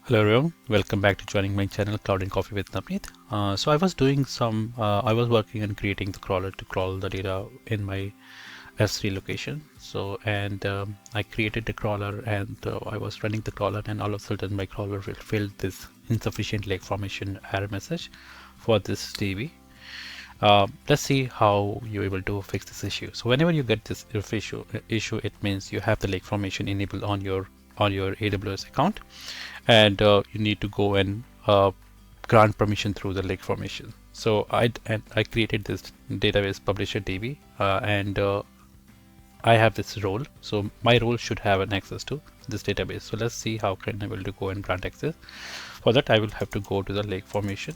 Hello everyone, welcome back to joining my channel Cloud and Coffee with Navneet. So I was doing I was working on creating the crawler to crawl the data in my S3 location. I created the crawler and I was running the crawler, and all of a sudden my crawler will fill this insufficient lake formation error message for this DB. Let's see how you're able to fix this issue. So whenever you get this issue, it means you have the lake formation enabled on your AWS account, and you need to go and grant permission through the lake formation. So I created this database publisher DB, and I have this role. So my role should have an access to this database. So let's see how can I able to go and grant access. For that, I will have to go to the lake formation.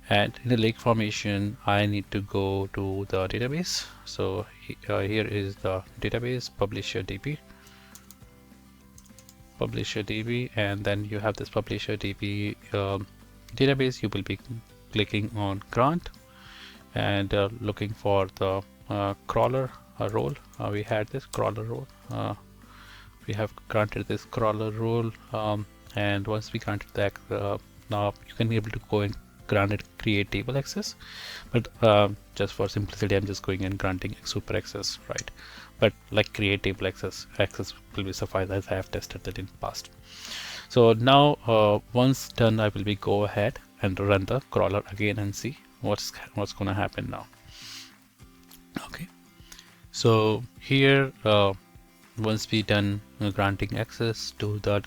And in the lake formation, I need to go to the database. So here is the database publisher DB, and then you have this publisher DB database. You will be clicking on grant and looking for the crawler role. We had this crawler role. We have granted this crawler role, and once we granted that, now you can be able to go and granted create table access, but just for simplicity I'm just going and granting super access, right? But like create table access will be suffice, as I have tested that in the past. So now once done, I will be go ahead and run the crawler again and see what's going to happen now. Okay, so here once we done granting access to the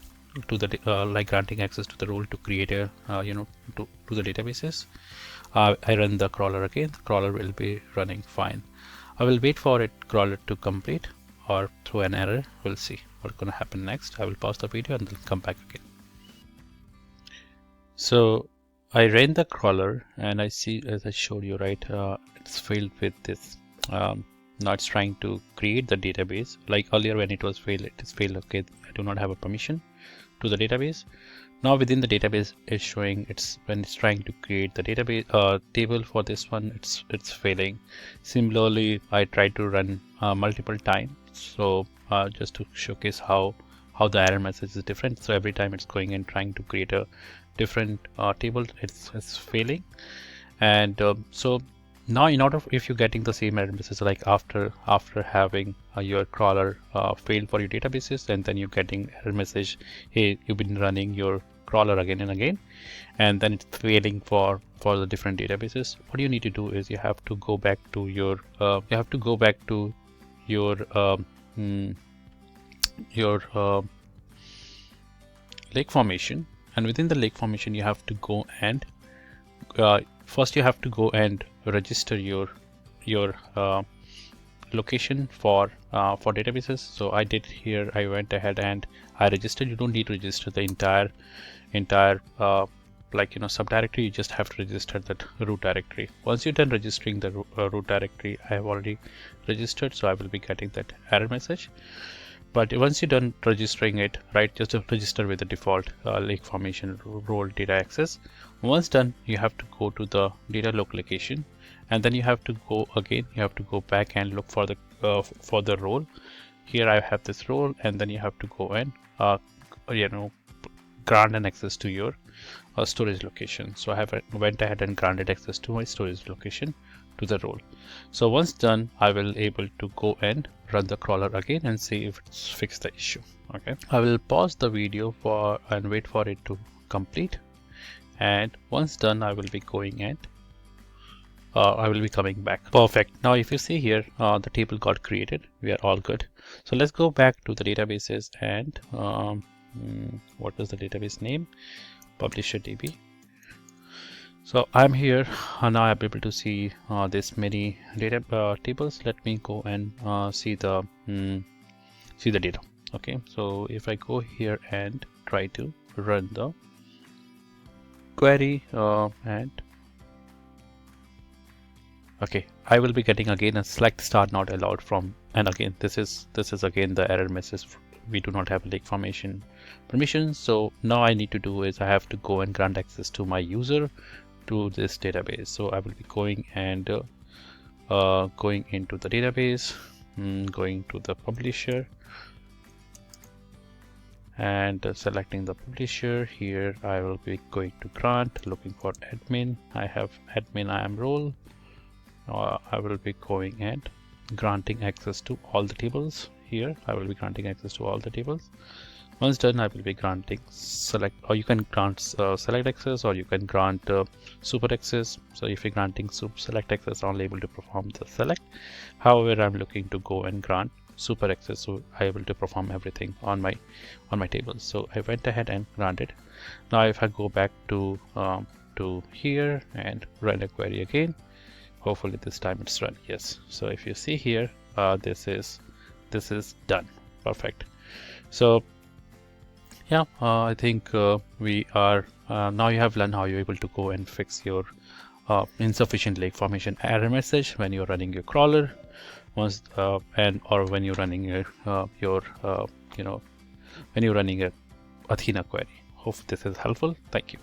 granting access to the role to create a to the databases, I run the crawler again. The crawler will be running fine. I will wait for it crawler to complete or throw an error. We'll see what's going to happen next. I will pause the video and then come back again. So I ran the crawler and I see, as I showed you, right, it's filled with this. Now it's trying to create the database. Like earlier when it was failed, it is failed. Okay, I do not have a permission to the database. Now within the database is showing when it's trying to create the database table for this one, it's failing. Similarly, I tried to run multiple times. So just to showcase how the error message is different. So every time it's going and trying to create a different table, it's failing. And so now in order, if you're getting the same error message like after having your crawler failed for your databases, and then you're getting error message, hey, you've been running your crawler again and again, and then it's failing for the different databases, what you need to do is you have to go back to your lake formation, and within the lake formation you have to go and first you have to go and register your location for databases. So I did here, I went ahead and I registered. You don't need to register the entire subdirectory. You just have to register that root directory. Once you're done registering the root directory, I have already registered, so I will be getting that error message. But once you're done registering it, right, just to register with the default lake formation role data access. Once done, you have to go to the data location, and then you have to go again. You have to go back and look for the role. Here I have this role, and then you have to go and grant an access to your storage location. So I went ahead and granted access to my storage location to the role. So once done, I will able to go and run the crawler again and see if it's fixed the issue. Okay, I will pause the video and wait for it to complete, and once done, I will be going and I will be coming back. Perfect. Now if you see here, the table got created. We are all good. So let's go back to the databases and what was the database name? Publisher DB. So I'm here, and now I'm able to see this many data tables. Let me go and see the data. Okay, so if I go here and try to run the query and okay, I will be getting again a select start not allowed from, and again this is again the error message. We do not have lake formation permission. So now I need to do is I have to go and grant access to my user to this database. So I will be going and going into the database, going to the publisher, and selecting the publisher. Here I will be going to grant, looking for admin. I have admin IAM role. I will be going and granting access to all the tables. Here I will be granting access to all the tables. Once done, I will be granting select, or you can grant select access, or you can grant super access. So if you're granting select access, I'm only able to perform the select. However, I'm looking to go and grant super access, so I'm able to perform everything on my tables. So I went ahead and granted. Now if I go back to here and run a query again, hopefully this time it's run. Yes. So if you see here, this is done. Perfect. So yeah, I think we are now you have learned how you're able to go and fix your insufficient lake formation error message when you're running your crawler, once or when you're running your when you're running a Athena query. Hope this is helpful. Thank you.